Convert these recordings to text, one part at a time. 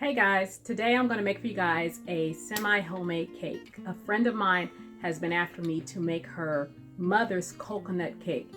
Hey guys, today I'm going to make for you guys a semi-homemade cake. A friend of mine has been after me to make her mother's coconut cake.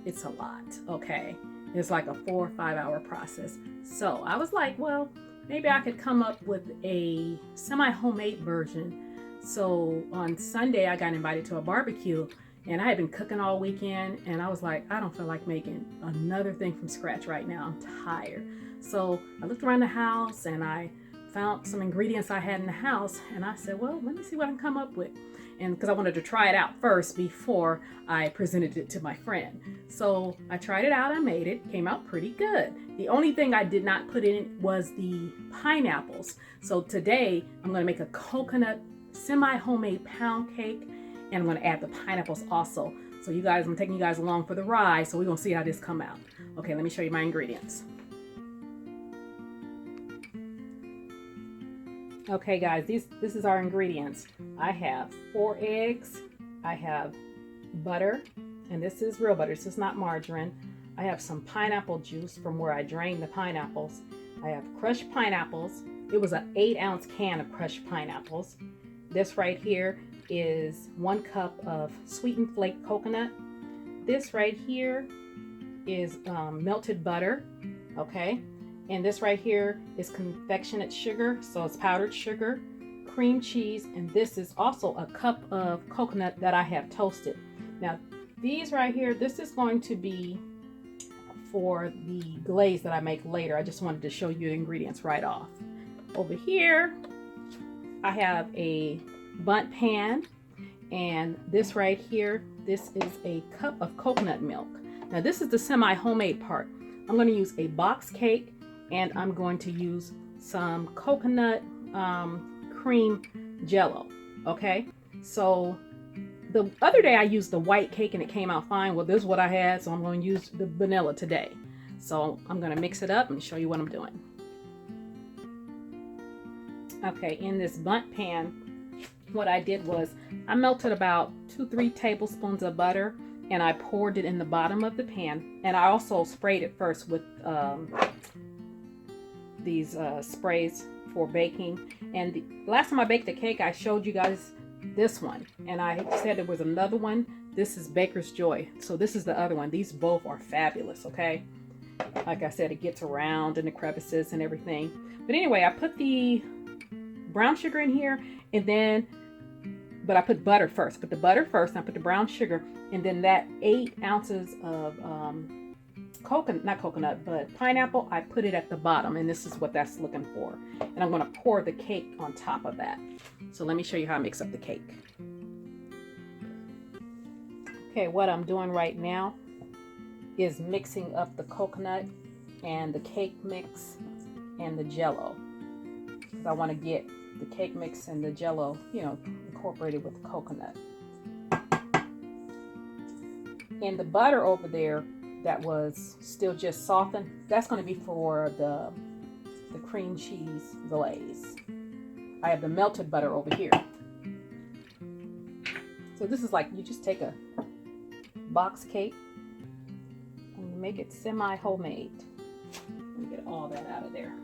It's a lot, okay? It's like a 4 or 5 hour process. So I was like, well, maybe I could come up with a semi-homemade version. So on Sunday I got invited to a barbecue and I had been cooking all weekend and I was like, I don't feel like making another thing from scratch right now. I'm tired. So I looked around the house and I found some ingredients I had in the house and I said, well, let me see what I can come up with. And because I wanted to try it out first before I presented it to my friend. So I tried it out, I made it, came out pretty good. The only thing I did not put in was the pineapples. So today I'm gonna make a coconut semi-homemade pound cake and I'm gonna add the pineapples also. So you guys, I'm taking you guys along for the ride, so we're gonna see how this come out. Okay, let me show you my ingredients. Okay guys, this is our ingredients. I have 4 eggs, I have butter, and this is real butter, this is not margarine. I have some pineapple juice from where I drained the pineapples. I have crushed pineapples. It was an 8-ounce can of crushed pineapples. This right here is 1 cup of sweetened flake coconut. This right here is melted butter, okay? And this right here is confectionate sugar, so it's powdered sugar, cream cheese, and this is also a cup of coconut that I have toasted. Now, these right here, this is going to be for the glaze that I make later. I just wanted to show you the ingredients right off. Over here, I have a bundt pan, and this right here, this is a cup of coconut milk. Now, this is the semi-homemade part. I'm going to use a box cake, and I'm going to use some coconut cream jello, okay? So the other day I used the white cake and it came out fine. Well, this is what I had, so I'm going to use the vanilla today. So I'm going to mix it up and show you what I'm doing. Okay, in this bundt pan, what I did was I melted about 2-3 tablespoons of butter and I poured it in the bottom of the pan, and I also sprayed it first with these sprays for baking. And the last time I baked the cake, I showed you guys this one, and I said there was another one. This is Baker's Joy, so this is the other one. These both are fabulous, okay? Like I said, it gets around in the crevices and everything. But anyway, I put the brown sugar in here, and then but I put butter first. Put the butter first, and I put the brown sugar, and then that 8 ounces of pineapple, I put it at the bottom, and this is what that's looking for. And I'm going to pour the cake on top of that. So let me show you how I mix up the cake. Okay, what I'm doing right now is mixing up the coconut and the cake mix and the jello, because I want to get the cake mix and the jello, you know, incorporated with the coconut. And the butter over there that was still just softened, that's going to be for the cream cheese glaze. I have the melted butter over here. So this is like, you just take a box cake and you make it semi-homemade. Let me get all that out of there.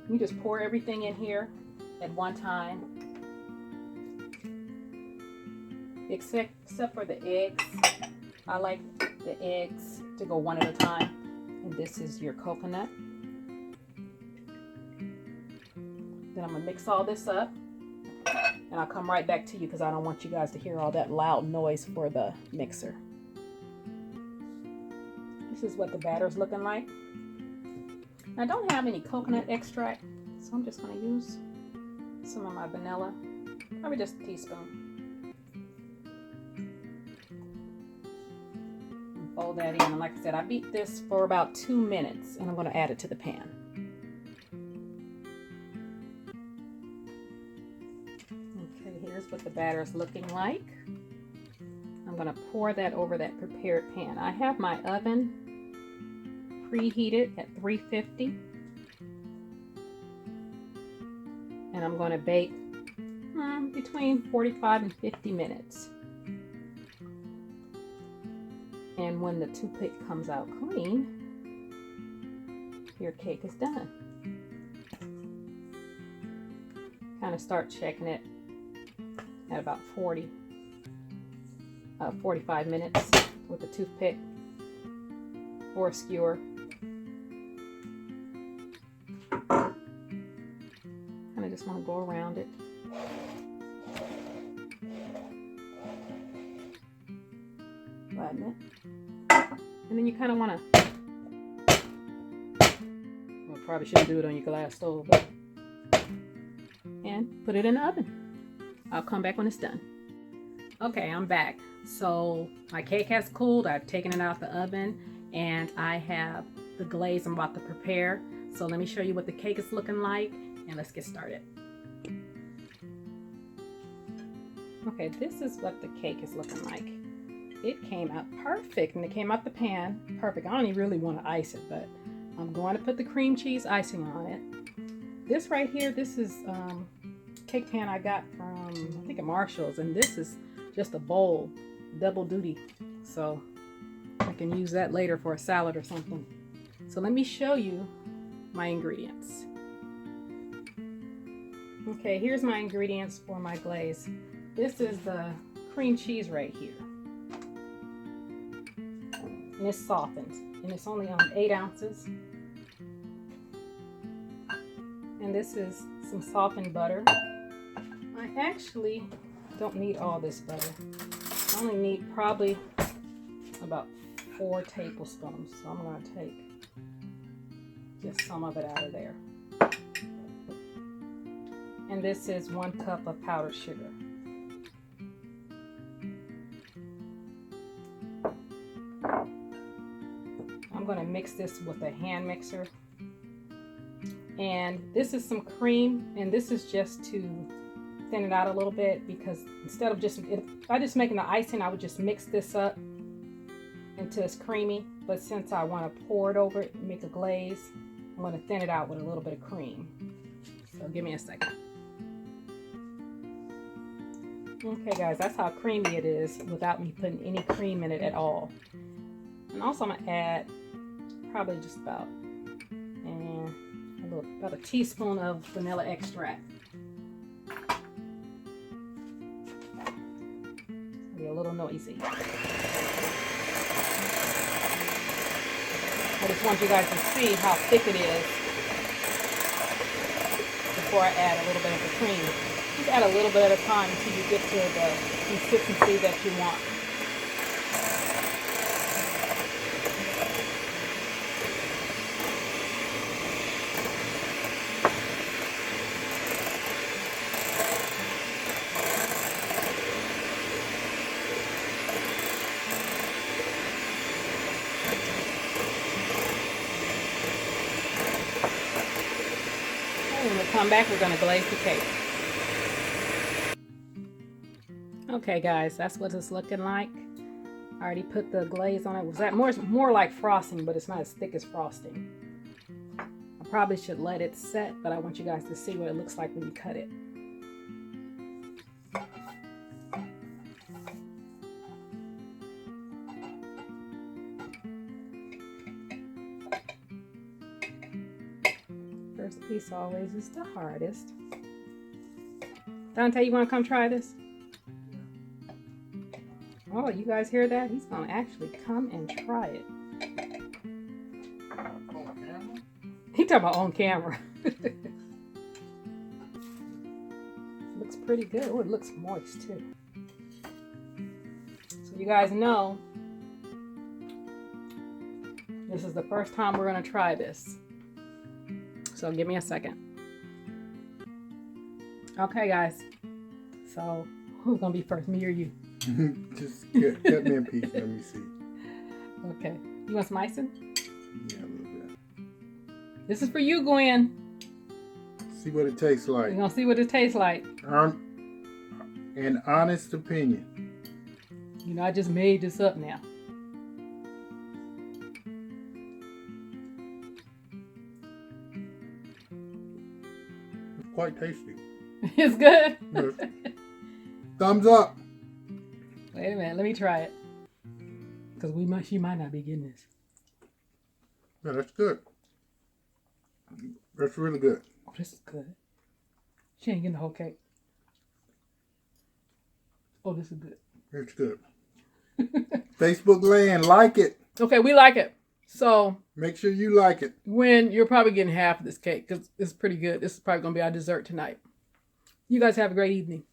You just pour everything in here at one time, except for the eggs. I like the eggs to go one at a time. And this is your coconut. Then I'm gonna mix all this up, and I'll come right back to you because I don't want you guys to hear all that loud noise for the mixer. This is what the batter's looking like. I don't have any coconut extract, so I'm just going to use some of my vanilla, probably just a teaspoon. And fold that in, and like I said, I beat this for about 2 minutes, and I'm going to add it to the pan. Okay, here's what the batter is looking like. I'm going to pour that over that prepared pan. I have my oven preheated at 350, and I'm going to bake between 45 and 50 minutes. And when the toothpick comes out clean, your cake is done. Kind of start checking it at about 45 minutes with a toothpick or a skewer. Kind of just want to go around it. Flatten it. And then you kind of want to, well, probably shouldn't do it on your glass stove, but, and put it in the oven. I'll come back when it's done. Okay, I'm back. So my cake has cooled. I've taken it out the oven and I have the glaze I'm about to prepare. So let me show you what the cake is looking like and let's get started. Okay, this is what the cake is looking like. It came out perfect and it came out the pan perfect. I don't even really want to ice it, but I'm going to put the cream cheese icing on it. This right here, this is cake pan I got from, I think, at Marshall's, and this is just a bowl, double duty, so I can use that later for a salad or something. So let me show you my ingredients. Okay, here's my ingredients for my glaze. This is the cream cheese right here, and it's softened, and it's only on 8 ounces. And this is some softened butter. I actually don't need all this butter. I only need probably about 4 tablespoons. So I'm going to take just some of it out of there. And this is 1 cup of powdered sugar. I'm going to mix this with a hand mixer. And this is some cream, and this is just to thin it out a little bit, because instead of just, if I just making the icing, I would just mix this up until it's creamy. But since I want to pour it over it and make a glaze, I'm going to thin it out with a little bit of cream. So give me a second. Okay guys, that's how creamy it is without me putting any cream in it at all. And also I'm going to add probably just about a teaspoon of vanilla extract. It'll be a little noisy. I just want you guys to see how thick it is before I add a little bit of the cream. Just add a little bit at a time until you get to the consistency that you want. When we come back, we're going to glaze the cake. Okay guys, that's what it's looking like. I already put the glaze on it. Was that more like frosting, but it's not as thick as frosting. I probably should let it set, but I want you guys to see what it looks like when you cut it. First piece always is the hardest. Dante, you want to come try this? Oh, you guys hear that? He's going to actually come and try it. He talking about on camera. Looks pretty good. Oh, it looks moist too. So you guys know, this is the first time we're going to try this. So give me a second. Okay, guys. So who's going to be first, me or you? Just cut me a piece. Let me see. Okay. You want some icing? Yeah, a little bit. This is for you, Gwen. See what it tastes like. We're going to see what it tastes like. An honest opinion. You know, I just made this up now. It's quite tasty. It's good? Yes. Thumbs up. Wait a minute, let me try it. Because she might not be getting this. Yeah, that's good. That's really good. Oh, this is good. She ain't getting the whole cake. Oh, this is good. It's good. Facebook land, like it. Okay, we like it. So Make sure you like it. when you're probably getting half of this cake because it's pretty good. This is probably going to be our dessert tonight. You guys have a great evening.